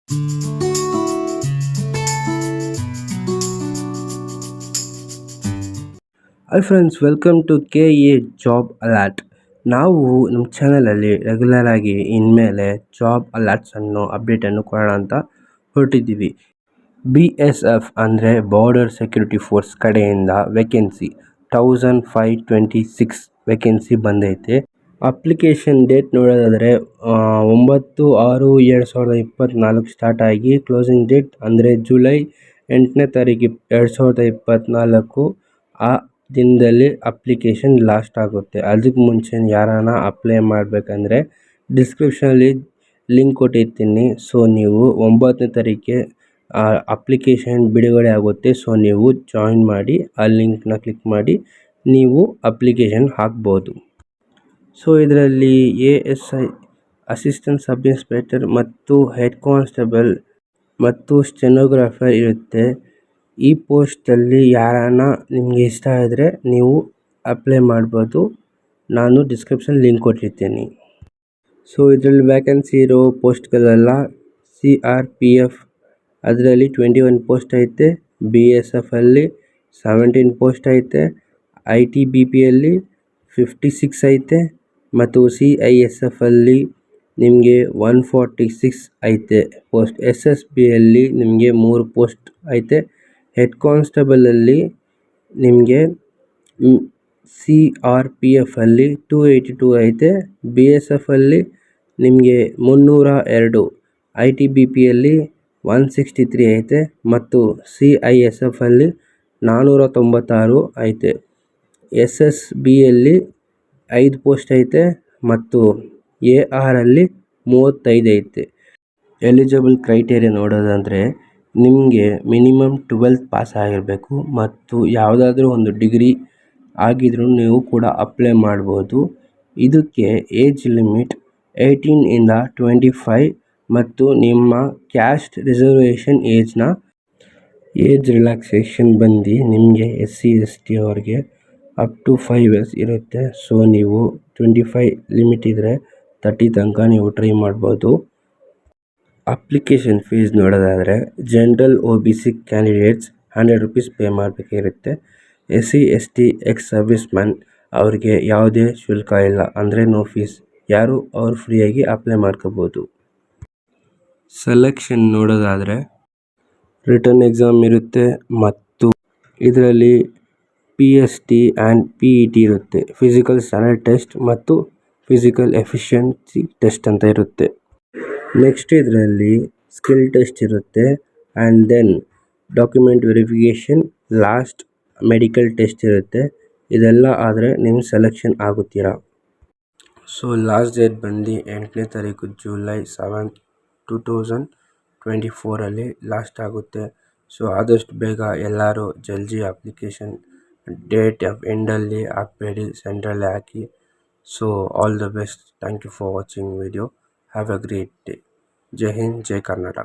Hi friends, welcome to KA job alert. ನಾವು ನಮ್ಮ ಚಾನಲಲ್ಲಿ ರೆಗ್ಯುಲರ್ ಆಗಿ ಇನ್ಮೇಲೆ ಜಾಬ್ ಅಲರ್ಟ್ಸನ್ನು ಅಪ್ಡೇಟನ್ನು ಕೊಡೋಣ ಅಂತ ಹೊರಟಿದ್ದೀವಿ. BSF ಅಂದರೆ ಬಾರ್ಡರ್ ಸೆಕ್ಯೂರಿಟಿ ಫೋರ್ಸ್ ಕಡೆಯಿಂದ ವೇಕೆನ್ಸಿ 1526 ವೇಕೆನ್ಸಿ ಬಂದೈತೆ. ಅಪ್ಲಿಕೇಶನ್ ಡೇಟ್ ನೋಡೋದಾದರೆ 9/6/2024 ಸ್ಟಾರ್ಟ್ ಆಗಿ ಕ್ಲೋಸಿಂಗ್ ಡೇಟ್ ಅಂದರೆ ಜುಲೈ 8ನೇ ತಾರೀಕು 2024 ಆ ದಿನದಲ್ಲಿ ಅಪ್ಲಿಕೇಶನ್ ಲಾಸ್ಟ್ ಆಗುತ್ತೆ. ಅದಕ್ಕೆ ಮುಂಚೆ ಯಾರಾನ ಅಪ್ಲೈ ಮಾಡಬೇಕಂದ್ರೆ ಡಿಸ್ಕ್ರಿಪ್ಷನಲ್ಲಿ ಲಿಂಕ್ ಕೊಟ್ಟಿರ್ತೀನಿ. ಸೊ ನೀವು 9ನೇ ತಾರೀಕಿಗೆ ಅಪ್ಲಿಕೇಶನ್ ಬಿಡುಗಡೆ ಆಗುತ್ತೆ. ಸೊ ನೀವು ಜಾಯಿನ್ ಮಾಡಿ, ಆ ಲಿಂಕ್ನ ಕ್ಲಿಕ್ ಮಾಡಿ ನೀವು ಅಪ್ಲಿಕೇಶನ್ ಹಾಕ್ಬೋದು. ಸೊ ಇದರಲ್ಲಿ ASI ಅಸಿಸ್ಟೆಂಟ್ ಸಬ್ ಇನ್ಸ್ಪೆಕ್ಟರ್ ಮತ್ತು ಹೆಡ್ ಕಾನ್ಸ್ಟೇಬಲ್ ಮತ್ತು ಸ್ಟೆನೋಗ್ರಾಫರ್ ಇರುತ್ತೆ. ಈ ಪೋಸ್ಟಲ್ಲಿ ಯಾರಾನ ನಿಮಗೆ ಇಷ್ಟ ಆದರೆ ನೀವು ಅಪ್ಲೈ ಮಾಡ್ಬೋದು. ನಾನು ಡಿಸ್ಕ್ರಿಪ್ಷನ್ ಲಿಂಕ್ ಕೊಟ್ಟಿರ್ತೀನಿ. ಸೊ ಇದರಲ್ಲಿ ವ್ಯಾಕೆನ್ಸಿ ಇರೋ ಪೋಸ್ಟ್ಗಳೆಲ್ಲ CRPF ಅದರಲ್ಲಿ 21 ಪೋಸ್ಟ್ ಐತೆ, BSFಲ್ಲಿ 17 ಪೋಸ್ಟ್ ಐತೆ, ITBPಯಲ್ಲಿ 56 ಐತೆ ಮತ್ತು CISFಲ್ಲಿ ನಿಮಗೆ 146 ಐತೆ ಪೋಸ್ಟ್. SSBಯಲ್ಲಿ ನಿಮಗೆ 3 ಪೋಸ್ಟ್ ಐತೆ. ಹೆಡ್ ಕಾನ್ಸ್ಟೇಬಲಲ್ಲಿ ನಿಮಗೆ CRPFಲ್ಲಿ 282 ಐತೆ, BSFಲ್ಲಿ ನಿಮಗೆ 302, ITBPಯಲ್ಲಿ 163 ಐತೆ ಮತ್ತು CISFಲ್ಲಿ 496 ಐತೆ. SSBಯಲ್ಲಿ 5 ಪೋಸ್ಟ್ ಐತೆ ಮತ್ತು ARಲ್ಲಿ 35 ಐತೆ. ಎಲಿಜಿಬಲ್ ಕ್ರೈಟೇರಿಯಾ ನೋಡೋದಂದರೆ ನಿಮಗೆ ಮಿನಿಮಮ್ 12th ಪಾಸ್ ಆಗಿರಬೇಕು ಮತ್ತು ಯಾವುದಾದ್ರೂ ಒಂದು ಡಿಗ್ರಿ ಆಗಿದ್ರೂ ನೀವು ಕೂಡ ಅಪ್ಲೈ ಮಾಡ್ಬೋದು. ಇದಕ್ಕೆ ಏಜ್ ಲಿಮಿಟ್ 18 ಇಂದ 25 ಮತ್ತು ನಿಮ್ಮ ಕ್ಯಾಸ್ಟ್ ರಿಸರ್ವೇಷನ್ ಏಜ್ ರಿಲ್ಯಾಕ್ಸೇಷನ್ ಬಂದು ನಿಮಗೆ SC ST ಅವ್ರಿಗೆ ಅಪ್ ಟು 5 years ಇರುತ್ತೆ. ಸೊ ನೀವು 25 ಲಿಮಿಟ್ ಇದ್ದರೆ 30 ತನಕ ನೀವು ಟ್ರೈ ಮಾಡ್ಬೋದು. ಅಪ್ಲಿಕೇಶನ್ ಫೀಸ್ ನೋಡೋದಾದರೆ general OBC candidates 100 rupees pay ಮಾಡಬೇಕಿರುತ್ತೆ. SC ST ex service man ಅವ್ರಿಗೆ ಯಾವುದೇ ಶುಲ್ಕ ಇಲ್ಲ, ಅಂದರೆ ನೋ ಫೀಸ್. ಯಾರು ಅವ್ರು ಫ್ರೀಯಾಗಿ ಅಪ್ಲೈ ಮಾಡ್ಕೋಬೋದು. ಸೆಲೆಕ್ಷನ್ ನೋಡೋದಾದರೆ ರಿಟರ್ನ್ ಎಕ್ಸಾಮ್ ಇರುತ್ತೆ ಮತ್ತು ಇದರಲ್ಲಿ PST ಆ್ಯಂಡ್ PET ಇರುತ್ತೆ. ಫಿಸಿಕಲ್ ಸ್ಟ್ಯಾಂಡರ್ಡ್ ಟೆಸ್ಟ್ ಮತ್ತು ಫಿಸಿಕಲ್ ಎಫಿಷಿಯನ್ಸಿ ಟೆಸ್ಟ್ ಅಂತ ಇರುತ್ತೆ. ನೆಕ್ಸ್ಟ್ ಇದರಲ್ಲಿ ಸ್ಕಿಲ್ ಟೆಸ್ಟ್ ಇರುತ್ತೆ and then document verification, last medical test ಇರುತ್ತೆ. ಇದೆಲ್ಲ ಆದರೆ ನೀವು ಸೆಲೆಕ್ಷನ್ ಆಗುತ್ತೀರಾ. ಸೊ ಲಾಸ್ಟ್ ಡೇಟ್ ಬಂದು 8ನೇ ತಾರೀಕು ಜುಲೈ 7, 2024 ಲಾಸ್ಟ್ ಆಗುತ್ತೆ. ಸೊ ಆದಷ್ಟು ಬೇಗ ಎಲ್ಲರೂ ಜಲ್ದಿ ಅಪ್ಲಿಕೇಶನ್ ಡೇಟ್ ಎಂಡಲ್ಲಿ ಹಾಕಬೇಡಿ, ಸೆಂಟ್ರಲ್ಲಿ ಹಾಕಿ. So all the best. Thank you for watching video. Have a great day. Jai Hind, Jai Karnataka.